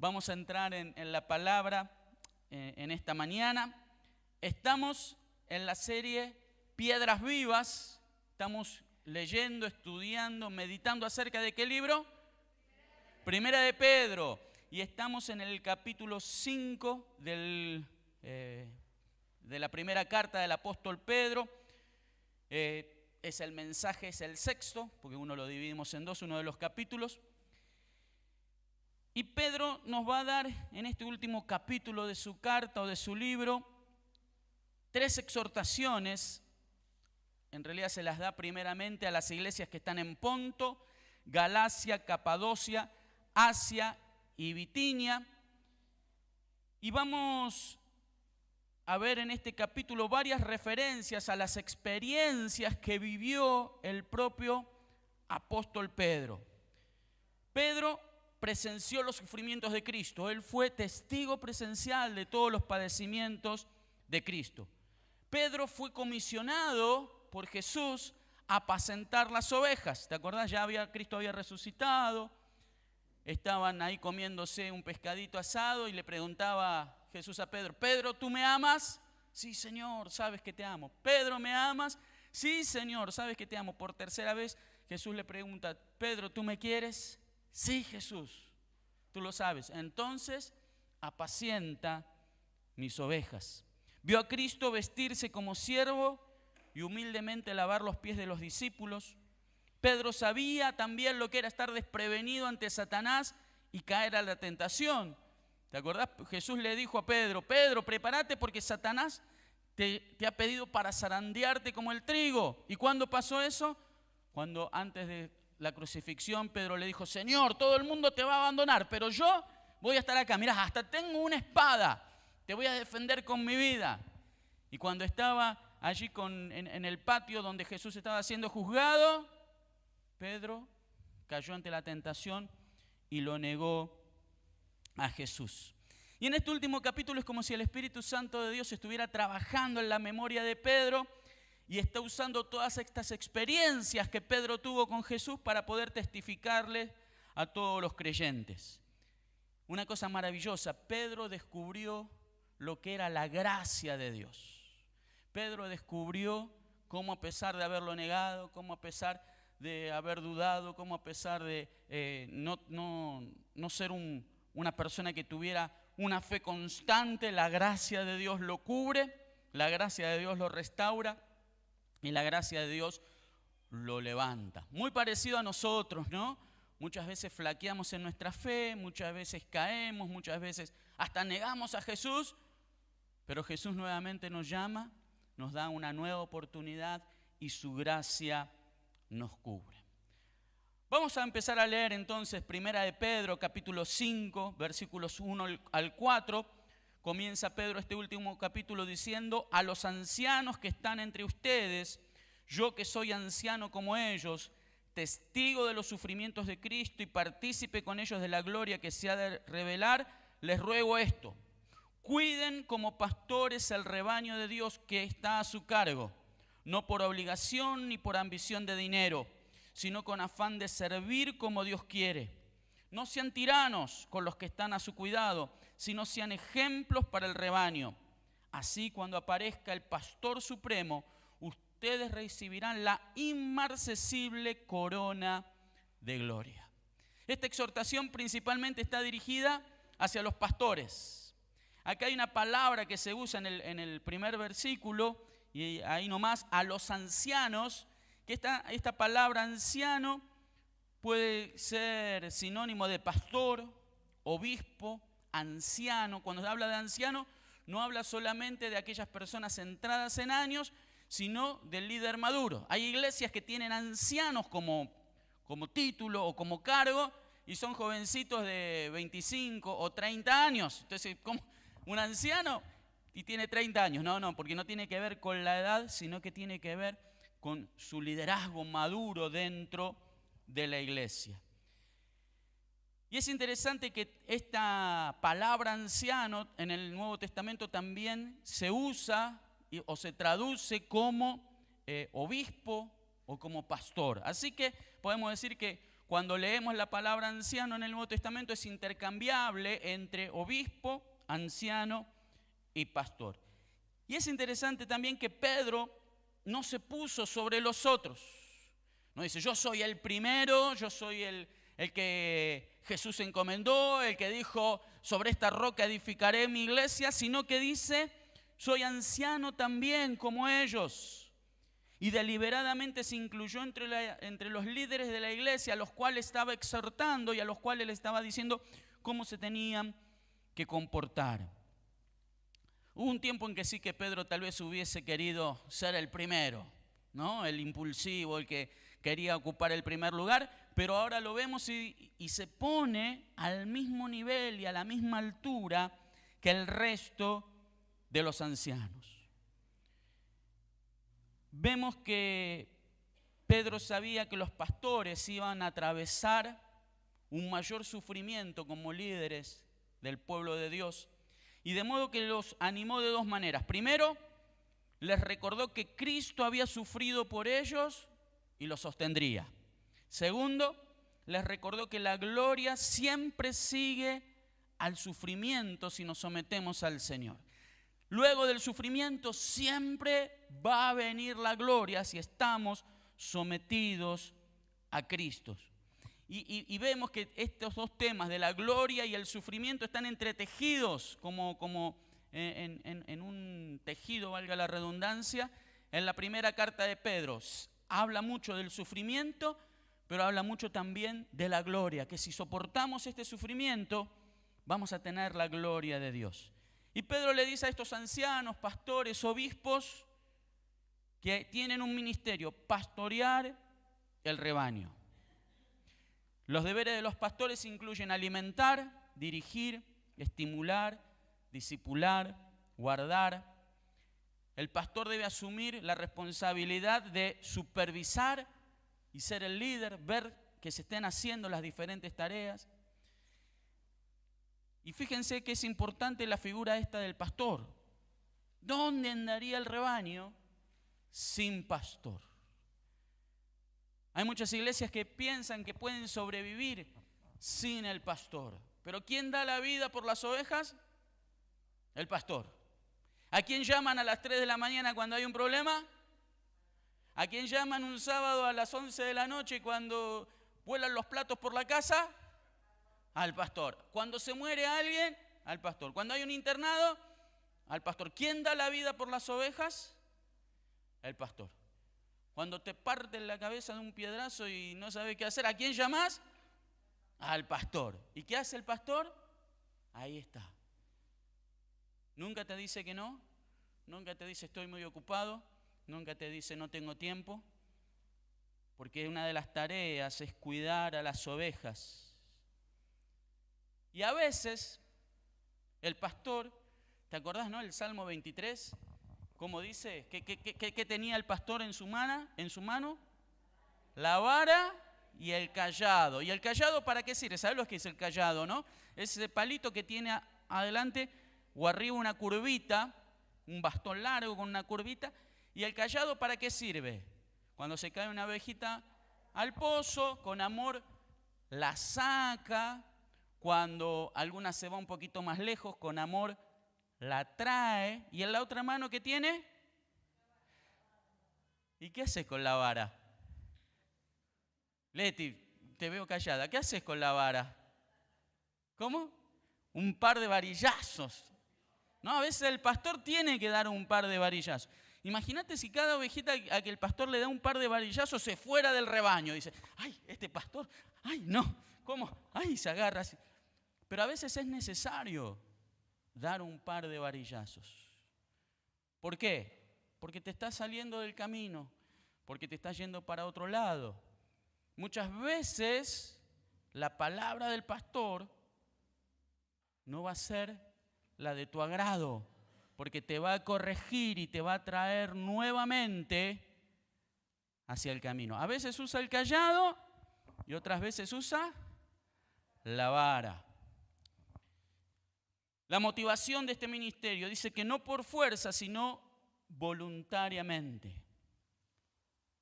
Vamos a entrar en la palabra en esta mañana. Estamos en la serie Piedras Vivas. Estamos leyendo, estudiando, meditando acerca de ¿qué libro? Primera de Pedro. Y estamos en el capítulo 5 de la primera carta del apóstol Pedro. Es el mensaje, es el sexto, porque uno lo dividimos en dos, uno de los capítulos. Y Pedro nos va a dar en este último capítulo de su carta o de su libro 3 exhortaciones. En realidad se las da primeramente a las iglesias que están en Ponto, Galacia, Capadocia, Asia y Bitinia. Y vamos a ver en este capítulo varias referencias a las experiencias que vivió el propio apóstol Pedro. Pedro presenció los sufrimientos de Cristo. Él fue testigo presencial de todos los padecimientos de Cristo. Pedro fue comisionado por Jesús a apacentar las ovejas. ¿Te acordás? Cristo había resucitado. Estaban ahí comiéndose un pescadito asado y le preguntaba Jesús a Pedro: Pedro, ¿tú me amas? Sí, Señor, sabes que te amo. Pedro, ¿me amas? Sí, Señor, sabes que te amo. Por tercera vez Jesús le pregunta: Pedro, ¿tú me quieres? Sí, Jesús, tú lo sabes. Entonces, apacienta mis ovejas. Vio a Cristo vestirse como siervo y humildemente lavar los pies de los discípulos. Pedro sabía también lo que era estar desprevenido ante Satanás y caer a la tentación. ¿Te acordás? Jesús le dijo a Pedro: Pedro, prepárate porque Satanás te ha pedido para zarandearte como el trigo. ¿Y cuándo pasó eso? Cuando antes de la crucifixión, Pedro le dijo: Señor, todo el mundo te va a abandonar, pero yo voy a estar acá. Mirá, hasta tengo una espada, te voy a defender con mi vida. Y cuando estaba allí en el patio donde Jesús estaba siendo juzgado, Pedro cayó ante la tentación y lo negó a Jesús. Y en este último capítulo es como si el Espíritu Santo de Dios estuviera trabajando en la memoria de Pedro y está usando todas estas experiencias que Pedro tuvo con Jesús para poder testificarle a todos los creyentes. Una cosa maravillosa: Pedro descubrió lo que era la gracia de Dios. Pedro descubrió cómo, a pesar de haberlo negado, cómo a pesar de haber dudado, cómo a pesar de no ser una persona que tuviera una fe constante, la gracia de Dios lo cubre, la gracia de Dios lo restaura y la gracia de Dios lo levanta. Muy parecido a nosotros, ¿no? Muchas veces flaqueamos en nuestra fe, muchas veces caemos, muchas veces hasta negamos a Jesús, pero Jesús nuevamente nos llama, nos da una nueva oportunidad y su gracia nos cubre. Vamos a empezar a leer entonces Primera de Pedro, capítulo 5, versículos 1 al 4. Comienza Pedro este último capítulo diciendo: a los ancianos que están entre ustedes, yo que soy anciano como ellos, testigo de los sufrimientos de Cristo y partícipe con ellos de la gloria que se ha de revelar, les ruego esto: cuiden como pastores el rebaño de Dios que está a su cargo, no por obligación ni por ambición de dinero, sino con afán de servir como Dios quiere. No sean tiranos con los que están a su cuidado, sino sean ejemplos para el rebaño. Así, cuando aparezca el Pastor Supremo, ustedes recibirán la inmarcesible corona de gloria. Esta exhortación principalmente está dirigida hacia los pastores. Acá hay una palabra que se usa en el primer versículo, y ahí nomás, a los ancianos, que esta palabra anciano puede ser sinónimo de pastor, obispo, anciano. Cuando habla de anciano, no habla solamente de aquellas personas entradas en años, sino del líder maduro. Hay iglesias que tienen ancianos como título o como cargo y son jovencitos de 25 o 30 años. Entonces, ¿cómo? ¿Un anciano? Y tiene 30 años. No, porque no tiene que ver con la edad, sino que tiene que ver con su liderazgo maduro dentro de la iglesia. Y es interesante que esta palabra anciano en el Nuevo Testamento también se usa o se traduce como obispo o como pastor. Así que podemos decir que cuando leemos la palabra anciano en el Nuevo Testamento es intercambiable entre obispo, anciano y pastor. Y es interesante también que Pedro no se puso sobre los otros. No dice, yo soy el primero, yo soy el que Jesús encomendó, el que dijo, sobre esta roca edificaré mi iglesia, sino que dice, soy anciano también como ellos. Y deliberadamente se incluyó entre los líderes de la iglesia, a los cuales estaba exhortando y a los cuales le estaba diciendo cómo se tenían que comportar. Hubo un tiempo en que sí que Pedro tal vez hubiese querido ser el primero, ¿no? El impulsivo, el que quería ocupar el primer lugar, pero ahora lo vemos y se pone al mismo nivel y a la misma altura que el resto de los ancianos. Vemos que Pedro sabía que los pastores iban a atravesar un mayor sufrimiento como líderes del pueblo de Dios, y de modo que los animó de dos maneras. Primero, les recordó que Cristo había sufrido por ellos y los sostendría. Segundo, les recordó que la gloria siempre sigue al sufrimiento si nos sometemos al Señor. Luego del sufrimiento siempre va a venir la gloria si estamos sometidos a Cristo. Y vemos que estos dos temas de la gloria y el sufrimiento están entretejidos como en un tejido, valga la redundancia, en la primera carta de Pedro. Habla mucho del sufrimiento, pero habla mucho también de la gloria, que si soportamos este sufrimiento, vamos a tener la gloria de Dios. Y Pedro le dice a estos ancianos, pastores, obispos, que tienen un ministerio, pastorear el rebaño. Los deberes de los pastores incluyen alimentar, dirigir, estimular, discipular, guardar. El pastor debe asumir la responsabilidad de supervisar y ser el líder, ver que se estén haciendo las diferentes tareas. Y fíjense que es importante la figura esta del pastor. ¿Dónde andaría el rebaño sin pastor? Hay muchas iglesias que piensan que pueden sobrevivir sin el pastor. ¿Pero quién da la vida por las ovejas? El pastor. ¿A quién llaman a las 3 de la mañana cuando hay un problema? ¿A quién llaman un sábado a las 11 de la noche cuando vuelan los platos por la casa? Al pastor. Cuando se muere alguien, al pastor. Cuando hay un internado, al pastor. ¿Quién da la vida por las ovejas? El pastor. Cuando te parten la cabeza de un piedrazo y no sabes qué hacer, ¿a quién llamás? Al pastor. ¿Y qué hace el pastor? Ahí está. Nunca te dice que no, nunca te dice estoy muy ocupado, nunca te dice no tengo tiempo, porque una de las tareas es cuidar a las ovejas. Y a veces el pastor, ¿te acordás, no? El Salmo 23, ¿cómo dice? ¿Qué tenía el pastor en su mano? La vara y el cayado. ¿Y el cayado para qué sirve? ¿Sabes lo que es el cayado, no? Ese palito que tiene adelante o arriba una curvita, un bastón largo con una curvita. ¿Y el cayado para qué sirve? Cuando se cae una ovejita al pozo, con amor la saca. Cuando alguna se va un poquito más lejos, con amor la trae. ¿Y en la otra mano qué tiene? ¿Y qué haces con la vara? Leti, te veo callada. ¿Qué haces con la vara? ¿Cómo? Un par de varillazos. No, a veces el pastor tiene que dar un par de varillazos. Imagínate si cada ovejita a que el pastor le da un par de varillazos se fuera del rebaño. Dice, ay, este pastor, ay, no, ¿cómo? Ay, se agarra así. Pero a veces es necesario dar un par de varillazos. ¿Por qué? Porque te estás saliendo del camino, porque te estás yendo para otro lado. Muchas veces la palabra del pastor no va a ser la de tu agrado, porque te va a corregir y te va a traer nuevamente hacia el camino. A veces usa el cayado y otras veces usa la vara. La motivación de este ministerio dice que no por fuerza, sino voluntariamente.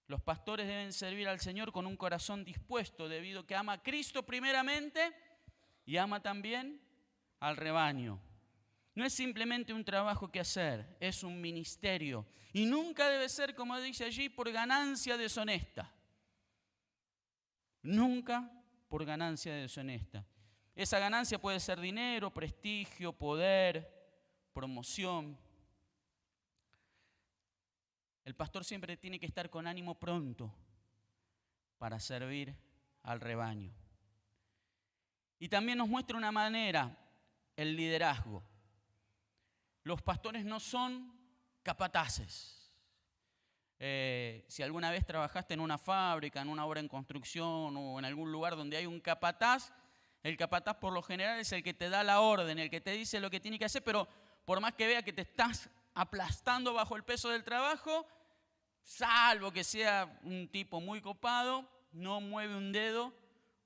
Los pastores deben servir al Señor con un corazón dispuesto, debido a que ama a Cristo primeramente y ama también al rebaño. No es simplemente un trabajo que hacer, es un ministerio. Y nunca debe ser, como dice allí, por ganancia deshonesta. Nunca por ganancia deshonesta. Esa ganancia puede ser dinero, prestigio, poder, promoción. El pastor siempre tiene que estar con ánimo pronto para servir al rebaño. Y también nos muestra una manera, el liderazgo. Los pastores no son capataces. Si alguna vez trabajaste en una fábrica, en una obra en construcción o en algún lugar donde hay un capataz, el capataz por lo general es el que te da la orden, el que te dice lo que tiene que hacer, pero por más que vea que te estás aplastando bajo el peso del trabajo, salvo que sea un tipo muy copado, no mueve un dedo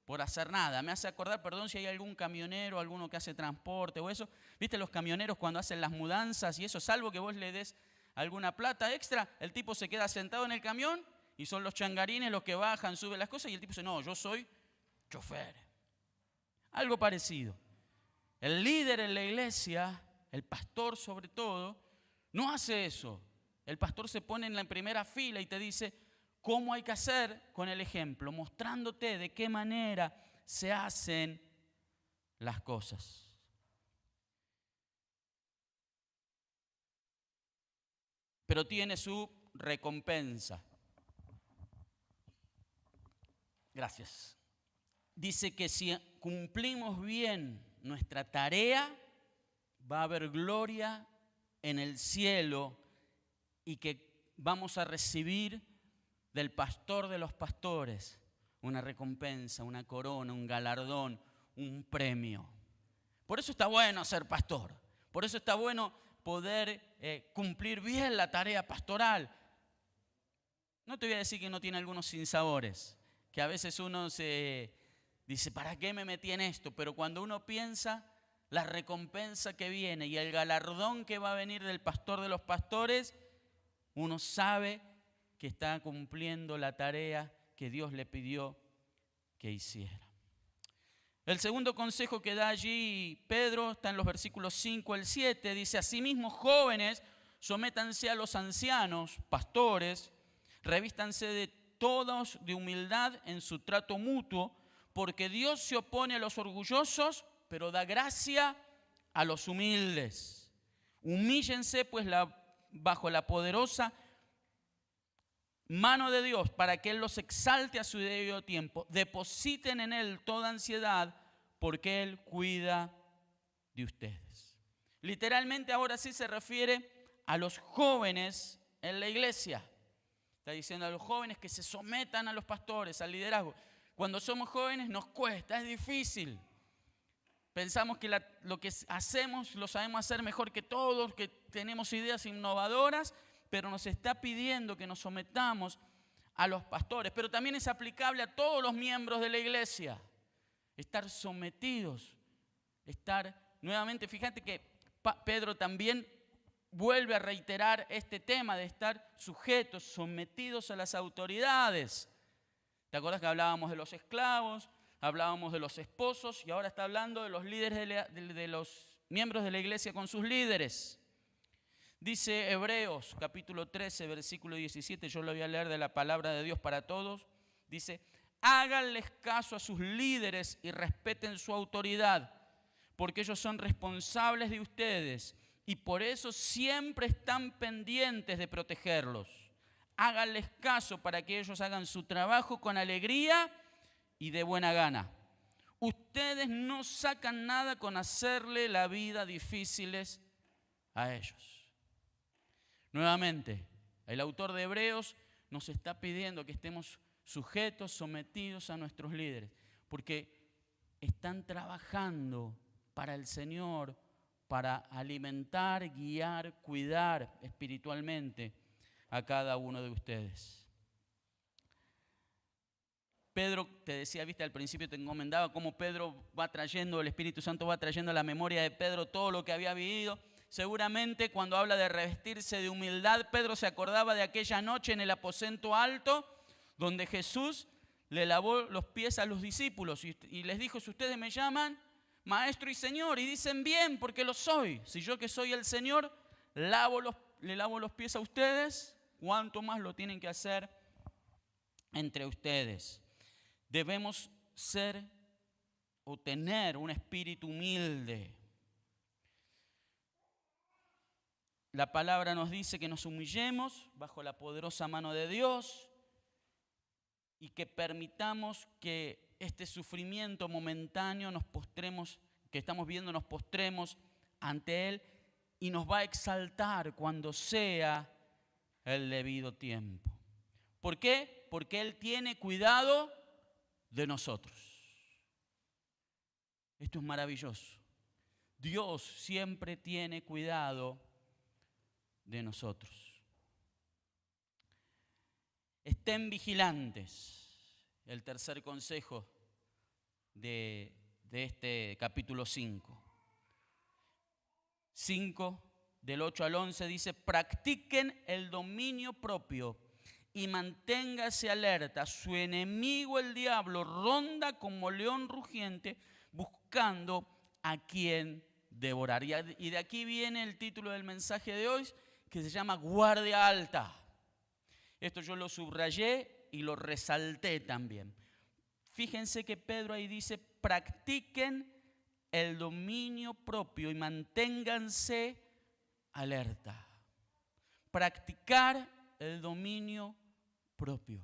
por hacer nada. Me hace acordar, perdón si hay algún camionero, alguno que hace transporte o eso. ¿Viste los camioneros cuando hacen las mudanzas y eso? Salvo que vos le des alguna plata extra, el tipo se queda sentado en el camión y son los changarines los que bajan, suben las cosas y el tipo dice, no, yo soy chofer. Algo parecido. El líder en la iglesia, el pastor sobre todo, no hace eso. El pastor se pone en la primera fila y te dice cómo hay que hacer con el ejemplo, mostrándote de qué manera se hacen las cosas. Pero tiene su recompensa. Gracias. Dice que si cumplimos bien nuestra tarea, va a haber gloria en el cielo y que vamos a recibir del pastor de los pastores una recompensa, una corona, un galardón, un premio. Por eso está bueno ser pastor. Por eso está bueno poder cumplir bien la tarea pastoral. No te voy a decir que no tiene algunos sinsabores, que a veces uno se dice, ¿para qué me metí en esto? Pero cuando uno piensa la recompensa que viene y el galardón que va a venir del pastor de los pastores, uno sabe que está cumpliendo la tarea que Dios le pidió que hiciera. El segundo consejo que da allí Pedro está en los versículos 5 al 7. Dice, asimismo, jóvenes, sométanse a los ancianos, pastores, revístanse de todos de humildad en su trato mutuo, porque Dios se opone a los orgullosos, pero da gracia a los humildes. Humíllense pues bajo la poderosa mano de Dios para que Él los exalte a su debido tiempo. Depositen en Él toda ansiedad porque Él cuida de ustedes. Literalmente ahora sí se refiere a los jóvenes en la iglesia. Está diciendo a los jóvenes que se sometan a los pastores, al liderazgo. Cuando somos jóvenes nos cuesta, es difícil. Pensamos que lo que hacemos lo sabemos hacer mejor que todos, que tenemos ideas innovadoras, pero nos está pidiendo que nos sometamos a los pastores. Pero también es aplicable a todos los miembros de la iglesia. Estar sometidos, nuevamente, fíjate que Pedro también vuelve a reiterar este tema de estar sujetos, sometidos a las autoridades. ¿Te acuerdas que hablábamos de los esclavos, hablábamos de los esposos y ahora está hablando de los líderes de los miembros de la iglesia con sus líderes? Dice Hebreos capítulo 13, versículo 17, yo lo voy a leer de la palabra de Dios para todos. Dice, háganles caso a sus líderes y respeten su autoridad, porque ellos son responsables de ustedes y por eso siempre están pendientes de protegerlos. Háganles caso para que ellos hagan su trabajo con alegría y de buena gana. Ustedes no sacan nada con hacerle la vida difíciles a ellos. Nuevamente, el autor de Hebreos nos está pidiendo que estemos sujetos, sometidos a nuestros líderes, porque están trabajando para el Señor, para alimentar, guiar, cuidar espiritualmente a cada uno de ustedes. Pedro, te decía, viste, al principio te encomendaba cómo Pedro va trayendo, el Espíritu Santo va trayendo a la memoria de Pedro todo lo que había vivido. seguramente cuando habla de revestirse de humildad, Pedro se acordaba de aquella noche en el aposento alto donde Jesús le lavó los pies a los discípulos y les dijo, si ustedes me llaman Maestro y Señor, y dicen bien porque lo soy, si yo que soy el Señor le lavo los pies a ustedes, ¿cuánto más lo tienen que hacer entre ustedes? Debemos ser o tener un espíritu humilde. La palabra nos dice que nos humillemos bajo la poderosa mano de Dios y que permitamos que este sufrimiento momentáneo que estamos viendo, nos postremos ante Él y nos va a exaltar cuando sea el debido tiempo. ¿Por qué? Porque Él tiene cuidado de nosotros. Esto es maravilloso. Dios siempre tiene cuidado de nosotros. Estén vigilantes. El tercer consejo de este capítulo 5. 5, del 8 al 11, dice, practiquen el dominio propio y manténgase alerta. Su enemigo, el diablo, ronda como león rugiente buscando a quien devorar. Y de aquí viene el título del mensaje de hoy, que se llama Guardia Alta. Esto yo lo subrayé y lo resalté también. Fíjense que Pedro ahí dice, practiquen el dominio propio y manténganse alerta. Practicar el dominio propio.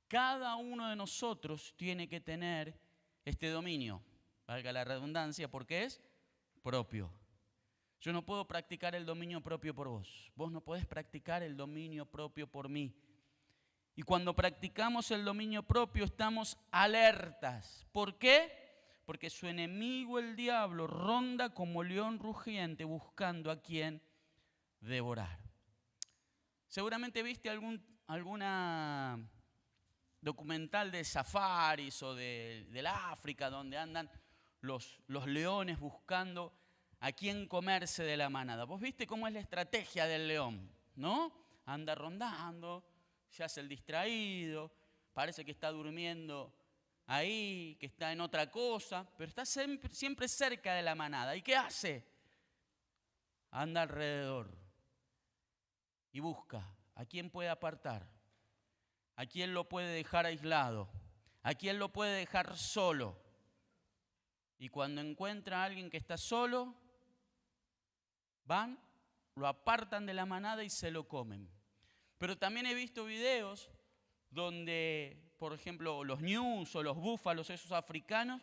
Cada uno de nosotros tiene que tener este dominio, valga la redundancia, porque es propio. Yo no puedo practicar el dominio propio por vos. Vos no podés practicar el dominio propio por mí. Y cuando practicamos el dominio propio estamos alertas. ¿Por qué? Porque su enemigo, el diablo, ronda como león rugiente buscando a quien devorar. Seguramente viste alguna documental de safaris o del África donde andan los leones buscando a quién comerse de la manada. Vos viste cómo es la estrategia del león, ¿no? Anda rondando, se hace el distraído, parece que está durmiendo ahí, que está en otra cosa, pero está siempre cerca de la manada. ¿Y qué hace? Anda alrededor y busca a quién puede apartar, a quién lo puede dejar aislado, a quién lo puede dejar solo. Y cuando encuentra a alguien que está solo, van, lo apartan de la manada y se lo comen. Pero también he visto videos donde, por ejemplo, los ñus o los búfalos, esos africanos,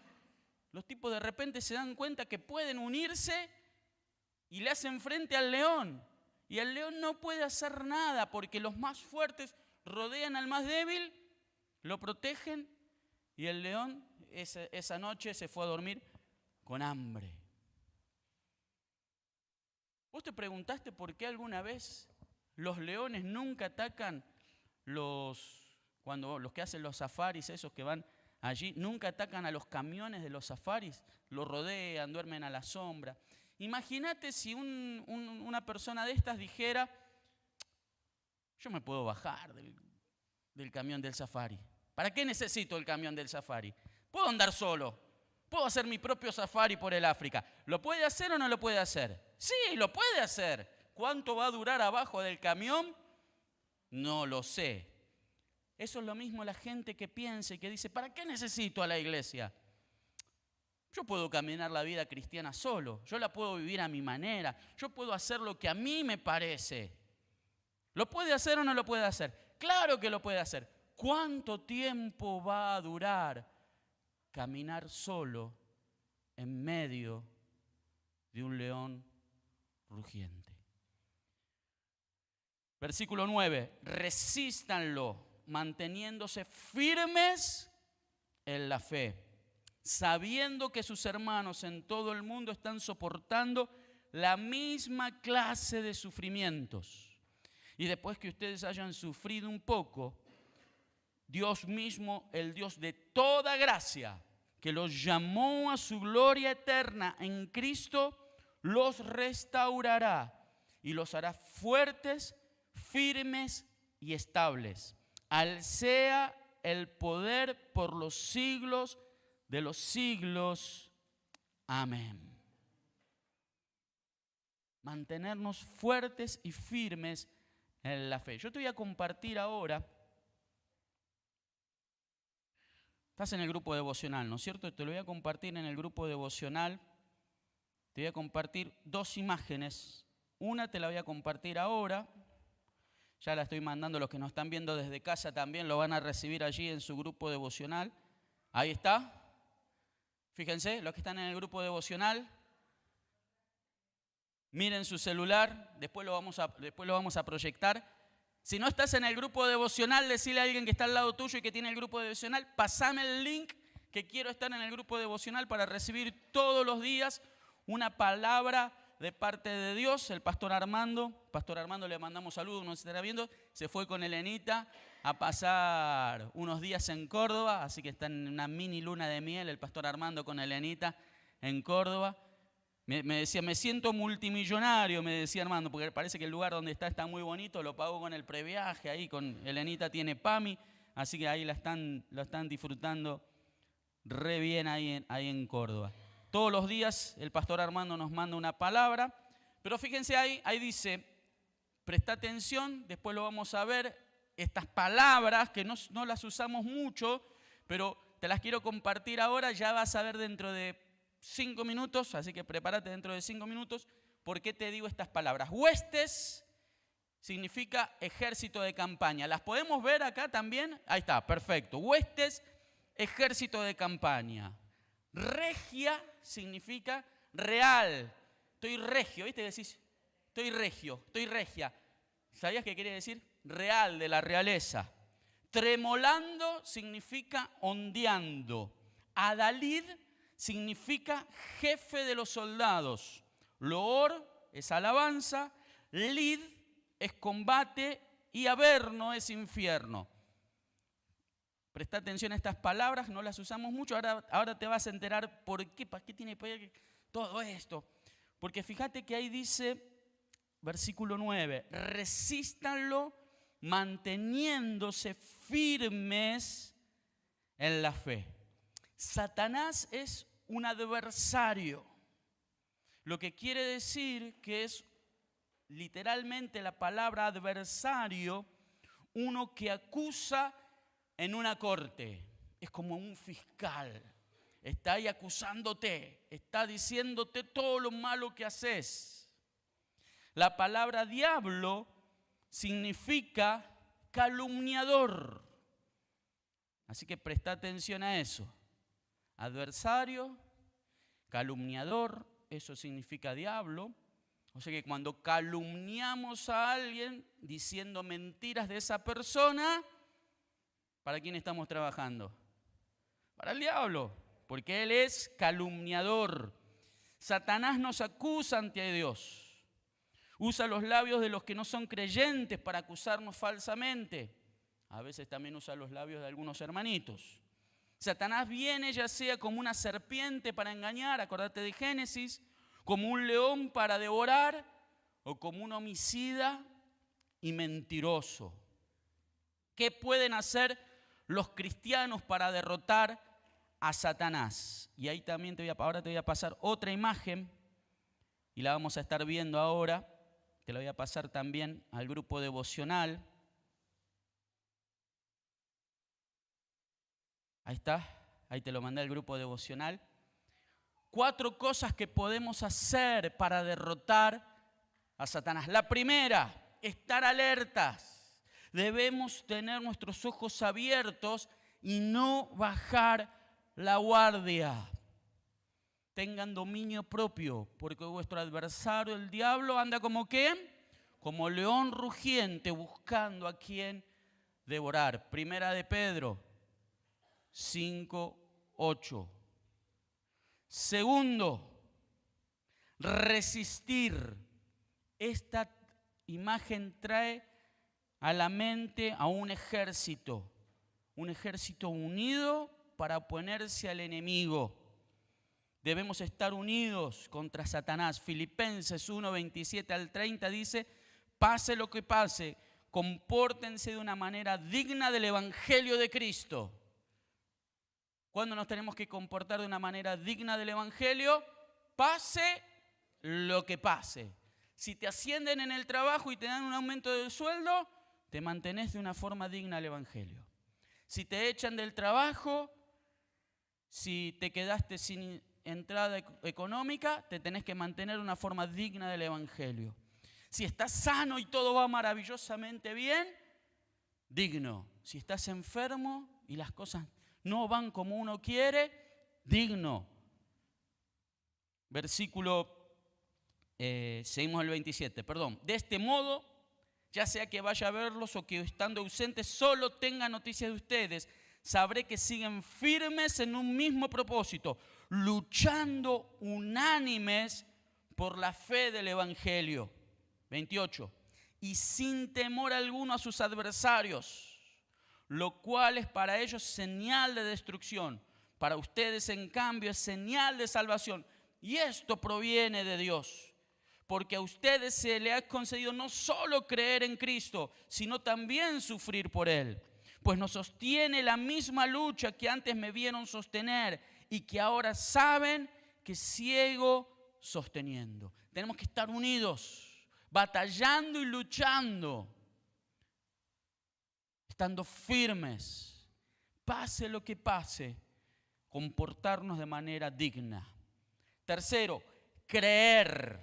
los tipos de repente se dan cuenta que pueden unirse y le hacen frente al león. Y el león no puede hacer nada porque los más fuertes rodean al más débil, lo protegen y el león esa noche se fue a dormir con hambre. ¿Vos te preguntaste por qué alguna vez los leones nunca atacan los que hacen los safaris, esos que van allí, nunca atacan a los camiones de los safaris? Los rodean, duermen a la sombra. Imagínate si una persona de estas dijera, yo me puedo bajar del camión del safari. ¿Para qué necesito el camión del safari? Puedo andar solo. Puedo hacer mi propio safari por el África. ¿Lo puede hacer o no lo puede hacer? Sí, lo puede hacer. ¿Cuánto va a durar abajo del camión? No lo sé. Eso es lo mismo la gente que piensa y que dice, ¿para qué necesito a la iglesia? Yo puedo caminar la vida cristiana solo. Yo la puedo vivir a mi manera. Yo puedo hacer lo que a mí me parece. ¿Lo puede hacer o no lo puede hacer? Claro que lo puede hacer. ¿Cuánto tiempo va a durar caminar solo en medio de un león rugiente? Versículo 9. Resístanlo, manteniéndose firmes en la fe, sabiendo que sus hermanos en todo el mundo están soportando la misma clase de sufrimientos. Y después que ustedes hayan sufrido un poco, Dios mismo, el Dios de toda gracia, que los llamó a su gloria eterna en Cristo, los restaurará y los hará fuertes, firmes y estables. Al sea el poder por los siglos de los siglos. Amén. Mantenernos fuertes y firmes en la fe. Yo te voy a compartir ahora. Estás en el grupo devocional, ¿no es cierto? Te lo voy a compartir en el grupo devocional. Te voy a compartir 2 imágenes. Una te la voy a compartir ahora. Ya la estoy mandando, los que nos están viendo desde casa también lo van a recibir allí en su grupo devocional. Ahí está. Fíjense, los que están en el grupo devocional. Miren su celular, después lo vamos a proyectar. Si no estás en el grupo devocional, decile a alguien que está al lado tuyo y que tiene el grupo devocional, pasame el link que quiero estar en el grupo devocional para recibir todos los días una palabra de parte de Dios. El pastor Armando le mandamos saludos, nos estará viendo, se fue con Elenita a pasar unos días en Córdoba, así que está en una mini luna de miel el pastor Armando con Elenita en Córdoba. Me decía, me siento multimillonario, me decía Armando, porque parece que el lugar donde está muy bonito, lo pago con el previaje, ahí con Elenita tiene PAMI, así que ahí lo están disfrutando re bien ahí en Córdoba. Todos los días el pastor Armando nos manda una palabra, pero fíjense ahí dice, presta atención, después lo vamos a ver, estas palabras que no las usamos mucho, pero te las quiero compartir ahora, ya vas a ver dentro de 5 minutos, así que prepárate dentro de 5 minutos, ¿por qué te digo estas palabras? Huestes significa ejército de campaña. ¿Las podemos ver acá también? Ahí está, perfecto. Huestes, ejército de campaña. Regia significa real. Estoy regio, ¿viste? Decís, estoy regio, estoy regia. ¿Sabías qué quiere decir? Real, de la realeza. Tremolando significa ondeando. Adalid significa jefe de los soldados. Loor es alabanza, lid es combate y averno es infierno. Presta atención a estas palabras, no las usamos mucho, ahora te vas a enterar por qué, para qué tiene todo esto. Porque fíjate que ahí dice, versículo 9, resístanlo manteniéndose firmes en la fe. Satanás es un adversario, lo que quiere decir que es literalmente la palabra adversario, uno que acusa en una corte, es como un fiscal, está ahí acusándote, está diciéndote todo lo malo que haces. La palabra diablo significa calumniador, así que presta atención a eso. Adversario, calumniador, eso significa diablo. O sea que cuando calumniamos a alguien diciendo mentiras de esa persona, ¿para quién estamos trabajando? Para el diablo, porque él es calumniador. Satanás nos acusa ante Dios. Usa los labios de los que no son creyentes para acusarnos falsamente. A veces también usa los labios de algunos hermanitos. Satanás viene ya sea como una serpiente para engañar, acordate de Génesis, como un león para devorar o como un homicida y mentiroso. ¿Qué pueden hacer los cristianos para derrotar a Satanás? Y ahí también ahora te voy a pasar otra imagen y la vamos a estar viendo ahora. Te la voy a pasar también al grupo devocional. Ahí está, ahí te lo mandé al grupo devocional. 4 cosas que podemos hacer para derrotar a Satanás. La primera, estar alertas. Debemos tener nuestros ojos abiertos y no bajar la guardia. Tengan dominio propio, porque vuestro adversario, el diablo, anda como ¿qué? Como león rugiente buscando a quien devorar. Primera de Pedro 5:8. Segundo, resistir. Esta imagen trae a la mente a un ejército unido para oponerse al enemigo. debemos estar unidos contra Satanás. Filipenses 1, 27 al 30 dice, pase lo que pase, compórtense de una manera digna del Evangelio de Cristo. ¿Cuándo nos tenemos que comportar de una manera digna del Evangelio? Pase lo que pase. Si te ascienden en el trabajo y te dan un aumento de sueldo, te mantenés de una forma digna del Evangelio. Si te echan del trabajo, si te quedaste sin entrada económica, te tenés que mantener de una forma digna del Evangelio. Si estás sano y todo va maravillosamente bien, digno. Si estás enfermo y las cosas no van como uno quiere, digno. Seguimos el 27, perdón. De este modo, ya sea que vaya a verlos o que estando ausentes solo tenga noticias de ustedes, sabré que siguen firmes en un mismo propósito, luchando unánimes por la fe del Evangelio. 28. Y sin temor alguno a sus adversarios, lo cual es para ellos señal de destrucción. Para ustedes, en cambio, es señal de salvación. Y esto proviene de Dios, porque a ustedes se les ha concedido no solo creer en Cristo, sino también sufrir por Él. Pues nos sostiene la misma lucha que antes me vieron sostener y que ahora saben que sigo sosteniendo. Tenemos que estar unidos, batallando y luchando, estando firmes, pase lo que pase, comportarnos de manera digna. Tercero, creer.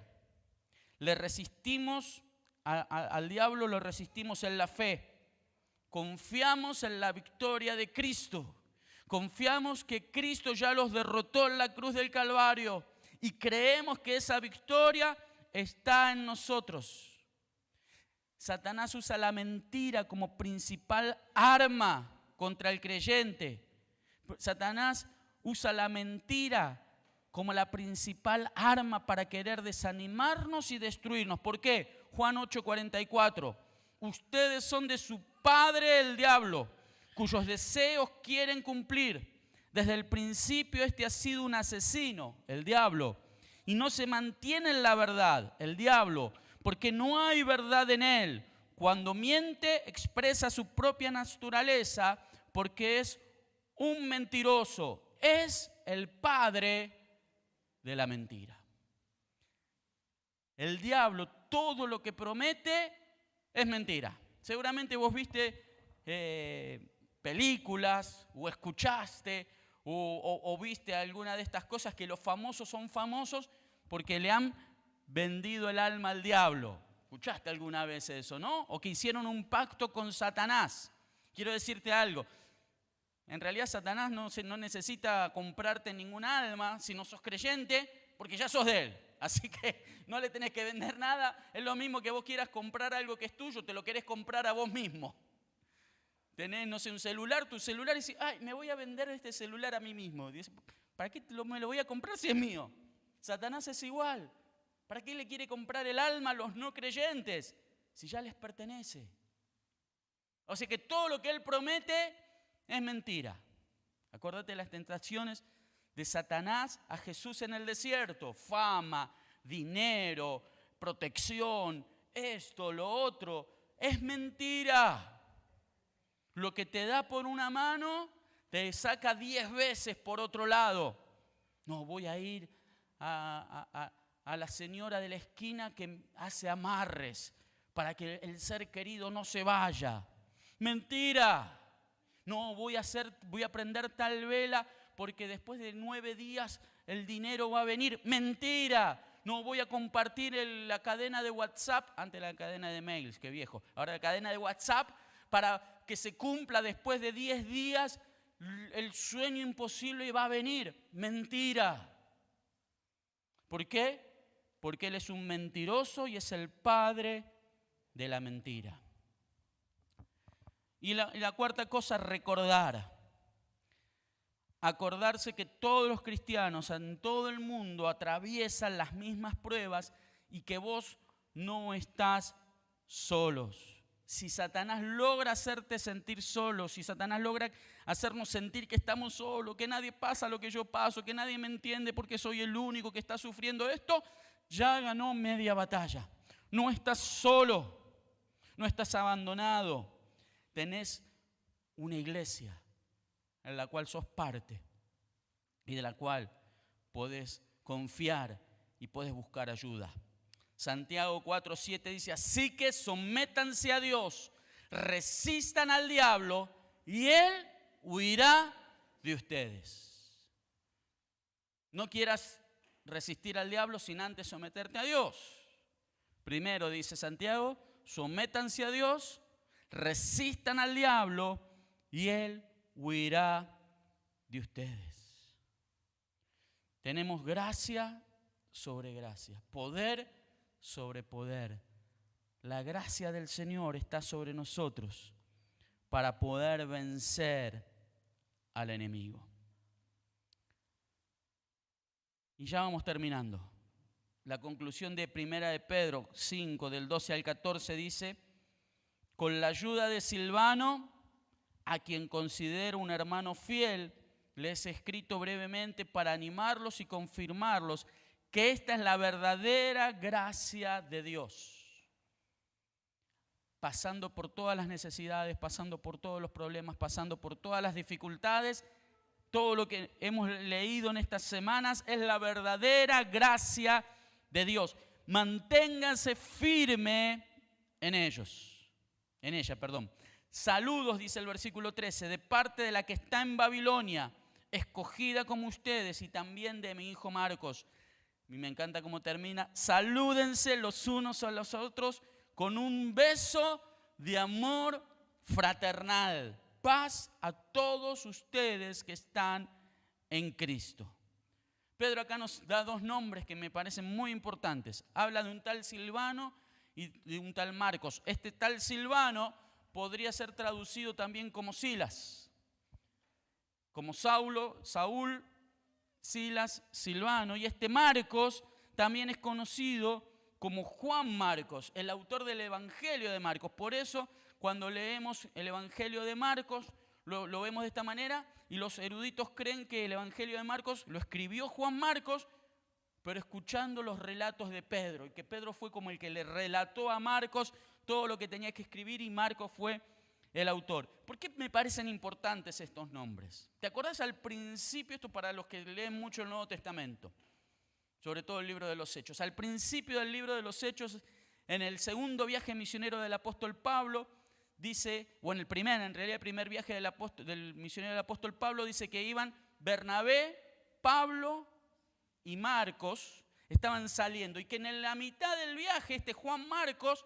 Le resistimos al diablo, lo resistimos en la fe. Confiamos en la victoria de Cristo. Confiamos que Cristo ya los derrotó en la cruz del Calvario y creemos que esa victoria está en nosotros. Satanás usa la mentira como principal arma contra el creyente. Satanás usa la mentira como la principal arma para querer desanimarnos y destruirnos. ¿Por qué? Juan 8:44. Ustedes son de su padre el diablo, cuyos deseos quieren cumplir. Desde el principio este ha sido un asesino, el diablo, y no se mantiene en la verdad, el diablo, porque no hay verdad en él. Cuando miente, expresa su propia naturaleza, porque es un mentiroso. Es el padre de la mentira. El diablo, todo lo que promete es mentira. Seguramente vos viste películas o escuchaste o viste alguna de estas cosas que los famosos son famosos porque le han vendido el alma al diablo. ¿Escuchaste alguna vez eso, no? O que hicieron un pacto con Satanás. Quiero decirte algo. En realidad Satanás no necesita comprarte ningún alma si no sos creyente, porque ya sos de él. Así que no le tenés que vender nada. Es lo mismo que vos quieras comprar algo que es tuyo, te lo querés comprar a vos mismo. Tenés, no sé, un celular, tu celular, y decís, ay, me voy a vender este celular a mí mismo. Dices, ¿para qué me lo voy a comprar si es mío? Satanás es igual. ¿Para qué le quiere comprar el alma a los no creyentes si ya les pertenece? O sea que todo lo que él promete es mentira. Acuérdate de las tentaciones de Satanás a Jesús en el desierto. Fama, dinero, protección, esto, lo otro. Es mentira. Lo que te da por una mano, te saca 10 veces por otro lado. No, voy a ir a la señora de la esquina que hace amarres para que el ser querido no se vaya. Mentira. No, voy a prender tal vela porque después de 9 días el dinero va a venir. Mentira. No, voy a compartir la cadena de WhatsApp, antes la cadena de mails, qué viejo. Ahora la cadena de WhatsApp para que se cumpla después de 10 días el sueño imposible y va a venir. Mentira. ¿Por qué? Porque él es un mentiroso y es el padre de la mentira. Y la cuarta cosa, recordar. Acordarse que todos los cristianos en todo el mundo atraviesan las mismas pruebas y que vos no estás solos. si Satanás logra hacerte sentir solo, si Satanás logra hacernos sentir que estamos solos, que nadie pasa lo que yo paso, que nadie me entiende porque soy el único que está sufriendo esto, ya ganó media batalla. No estás solo, no estás abandonado. Tenés una iglesia en la cual sos parte y de la cual podés confiar y podés buscar ayuda. Santiago 4:7 dice, así que sométanse a Dios, resistan al diablo y él huirá de ustedes. No quieras resistir al diablo sin antes someterte a Dios. Primero, dice Santiago, sométanse a Dios, resistan al diablo y él huirá de ustedes. Tenemos gracia sobre gracia, poder sobre poder. La gracia del Señor está sobre nosotros para poder vencer al enemigo. Y ya vamos terminando. La conclusión de 1 de Pedro 5, del 12 al 14 dice, con la ayuda de Silvano, a quien considero un hermano fiel, les he escrito brevemente para animarlos y confirmarlos que esta es la verdadera gracia de Dios. Pasando por todas las necesidades, pasando por todos los problemas, pasando por todas las dificultades, todo lo que hemos leído en estas semanas es la verdadera gracia de Dios. Manténganse firme en ella. Saludos, dice el versículo 13, de parte de la que está en Babilonia, escogida como ustedes, y también de mi hijo Marcos. A mí me encanta cómo termina. Salúdense los unos a los otros con un beso de amor fraternal. Paz a todos ustedes que están en Cristo. Pedro acá nos da dos nombres que me parecen muy importantes. Habla de un tal Silvano y de un tal Marcos. Este tal Silvano podría ser traducido también como Silas. Como Saúl, Silas, Silvano. Y este Marcos también es conocido como Juan Marcos, el autor del Evangelio de Marcos. Por eso, cuando leemos el Evangelio de Marcos, lo vemos de esta manera, y los eruditos creen que el Evangelio de Marcos lo escribió Juan Marcos, pero escuchando los relatos de Pedro, y que Pedro fue como el que le relató a Marcos todo lo que tenía que escribir, y Marcos fue el autor. ¿Por qué me parecen importantes estos nombres? ¿Te acuerdas al principio, esto para los que leen mucho el Nuevo Testamento, sobre todo el libro de los Hechos? Al principio del libro de los Hechos, en el segundo viaje misionero del apóstol Pablo, dice, o en el primer viaje del misionero del apóstol Pablo, dice que iban Bernabé, Pablo y Marcos, estaban saliendo, y que en la mitad del viaje este Juan Marcos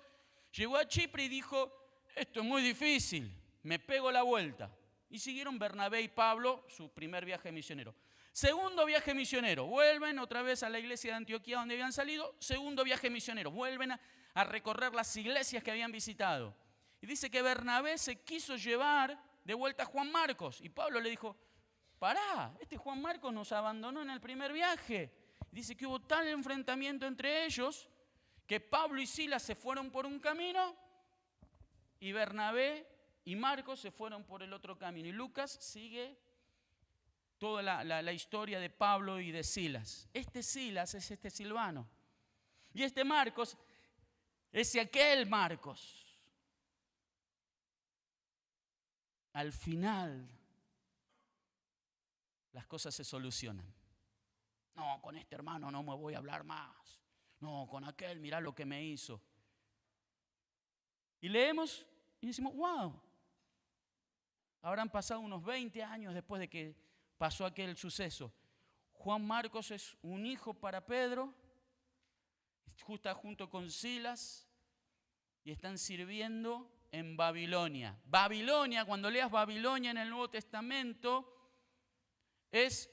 llegó a Chipre y dijo, esto es muy difícil, me pego la vuelta. Y siguieron Bernabé y Pablo su primer viaje misionero. Segundo viaje misionero, vuelven otra vez a la iglesia de Antioquía donde habían salido. Segundo viaje misionero, vuelven a recorrer las iglesias que habían visitado. Y dice que Bernabé se quiso llevar de vuelta a Juan Marcos. Y Pablo le dijo, pará, este Juan Marcos nos abandonó en el primer viaje. Dice que hubo tal enfrentamiento entre ellos que Pablo y Silas se fueron por un camino y Bernabé y Marcos se fueron por el otro camino. Y Lucas sigue toda la historia de Pablo y de Silas. Este Silas es este Silvano. Y este Marcos es aquel Marcos. Al final, las cosas se solucionan. No, con este hermano no me voy a hablar más. No, con aquel, mirá lo que me hizo. Y leemos y decimos, wow. Habrán pasado unos 20 años después de que pasó aquel suceso. Juan Marcos es un hijo para Pedro, está junto con Silas y están sirviendo en Babilonia. Babilonia, cuando leas Babilonia en el Nuevo Testamento, es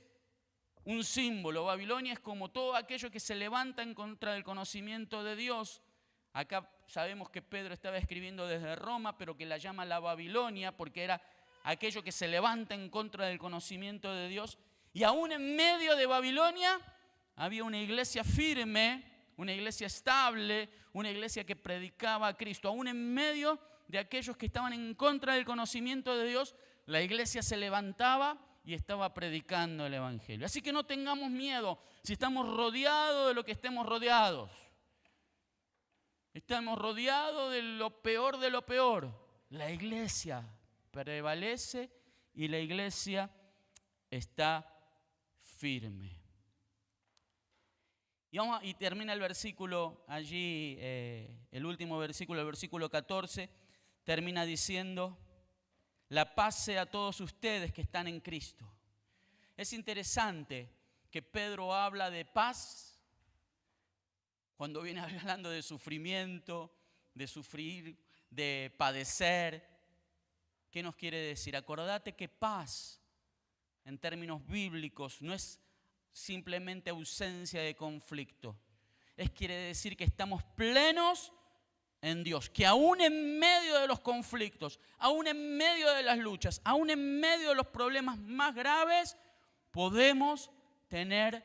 un símbolo. Babilonia es como todo aquello que se levanta en contra del conocimiento de Dios. Acá sabemos que Pedro estaba escribiendo desde Roma, pero que la llama la Babilonia porque era aquello que se levanta en contra del conocimiento de Dios. Y aún en medio de Babilonia había una iglesia firme, una iglesia estable, una iglesia que predicaba a Cristo. Aún en medio de aquellos que estaban en contra del conocimiento de Dios, la iglesia se levantaba y estaba predicando el evangelio. Así que no tengamos miedo si estamos rodeados de lo que estemos rodeados. Estamos rodeados de lo peor de lo peor. La iglesia prevalece y la iglesia está firme. Y termina el versículo allí, el último versículo, el versículo 14, termina diciendo: la paz sea a todos ustedes que están en Cristo. Es interesante que Pedro habla de paz cuando viene hablando de sufrimiento, de sufrir, de padecer. ¿Qué nos quiere decir? Acordate que paz, en términos bíblicos, no es simplemente ausencia de conflicto. Quiere decir que estamos plenos en Dios, que aún en medio de los conflictos, aún en medio de las luchas, aún en medio de los problemas más graves, podemos tener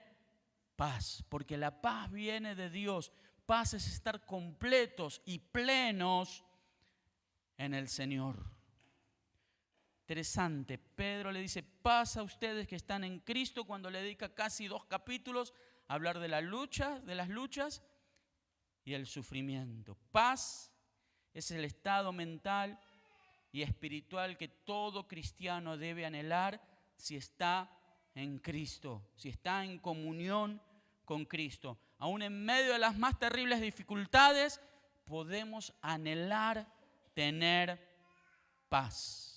paz, porque la paz viene de Dios. Paz es estar completos y plenos en el Señor. Interesante, Pedro le dice paz a ustedes que están en Cristo, cuando le dedica casi 2 capítulos a hablar de las luchas y el sufrimiento. Paz es el estado mental y espiritual que todo cristiano debe anhelar si está en Cristo, si está en comunión con Cristo. Aún en medio de las más terribles dificultades, podemos anhelar tener paz.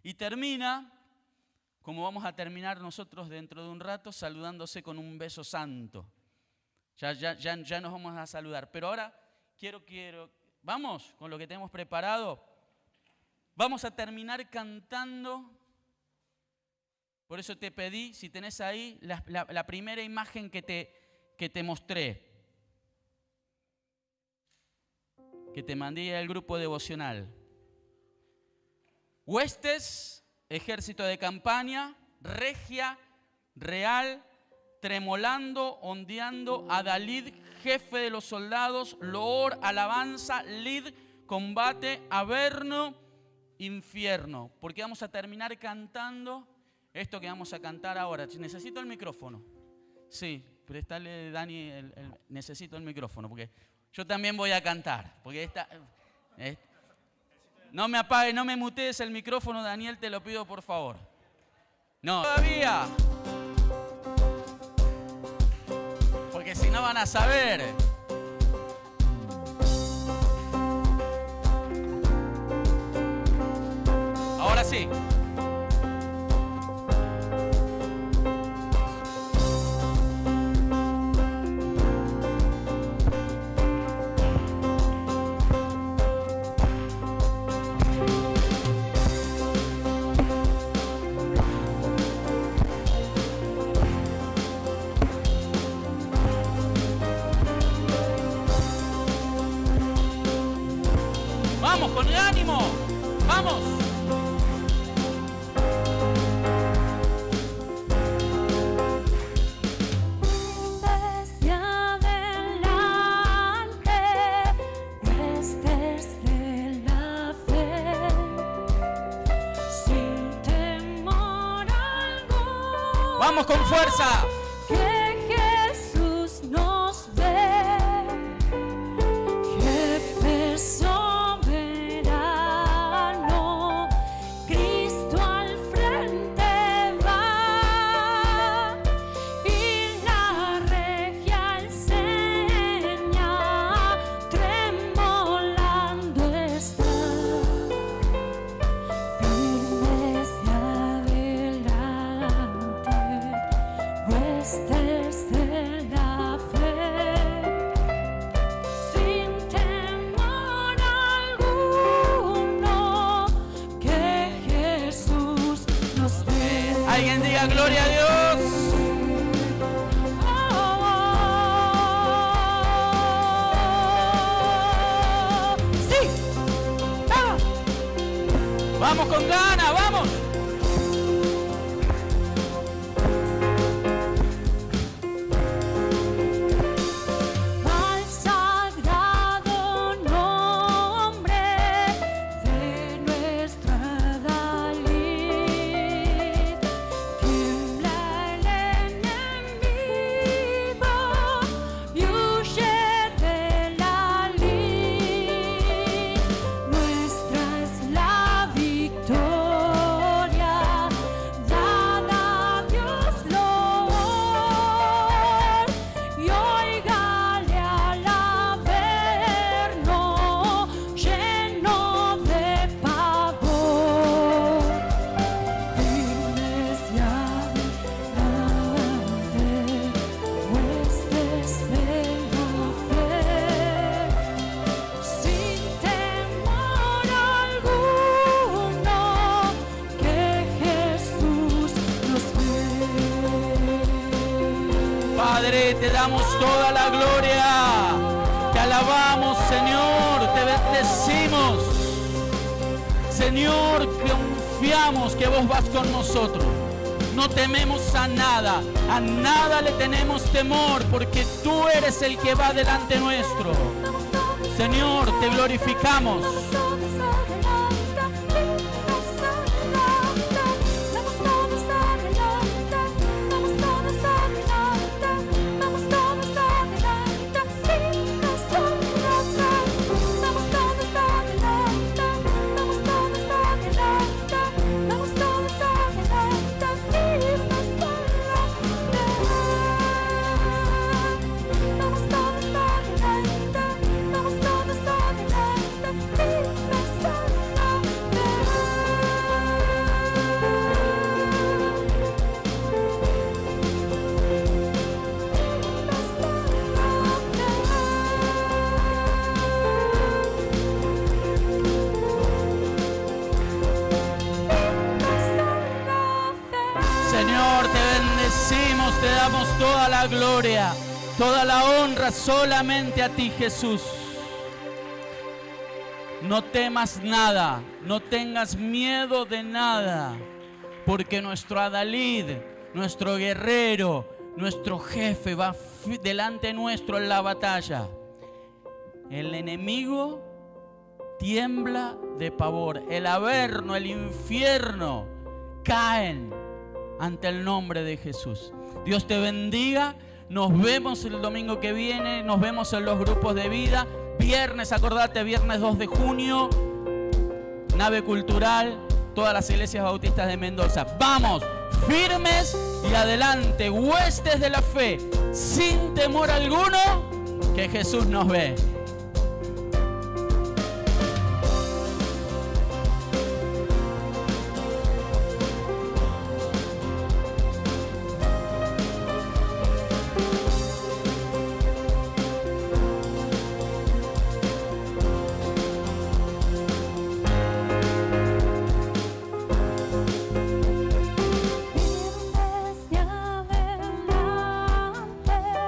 Y termina, como vamos a terminar nosotros dentro de un rato, saludándose con un beso santo. Ya nos vamos a saludar. Pero ahora quiero, vamos con lo que tenemos preparado. Vamos a terminar cantando. Por eso te pedí, si tenés ahí, la primera imagen que te mostré. Que te mandé al grupo devocional. Huestes, ejército de campaña, regia, real, tremolando, ondeando, Adalid, jefe de los soldados, loor, alabanza, lid, combate, averno, infierno. Porque vamos a terminar cantando esto que vamos a cantar ahora. Necesito el micrófono. Sí, préstale, Dani, necesito el micrófono, porque yo también voy a cantar. Porque no me apagues, no me mutees el micrófono, Daniel, te lo pido por favor. No, todavía. Porque si no van a saber. Ahora sí. Vamos, con ánimo. Vamos. Desde adelante, desde la fe, sin temor alguno. Vamos con fuerza. Que Jesús nos ve, jefe soberano, Cristo al frente va y la regia enseña, tremolando está, firmes de adelante, huestes de la fe, sin temor alguno, que Jesús nos ve. Alguien diga gloria a Dios. Sí, vamos. Vamos con ganas, vamos. Al sagrado nombre te damos toda la gloria. Te alabamos, Señor, te bendecimos. Señor, confiamos que vos vas con nosotros. No tememos a nada le tenemos temor, porque tú eres el que va delante nuestro. Señor, te glorificamos. Te damos toda la gloria, toda la honra solamente a ti, Jesús. No temas nada, no tengas miedo de nada, porque nuestro adalid, nuestro guerrero, nuestro jefe va delante nuestro en la batalla. El enemigo tiembla de pavor, el averno, el infierno caen ante el nombre de Jesús. Dios te bendiga. Nos vemos el domingo que viene. Nos vemos en los grupos de vida. Viernes, acordate, viernes 2 de junio. Nave cultural. Todas las iglesias bautistas de Mendoza. Vamos, firmes y adelante. Huestes de la fe. Sin temor alguno, que Jesús nos ve.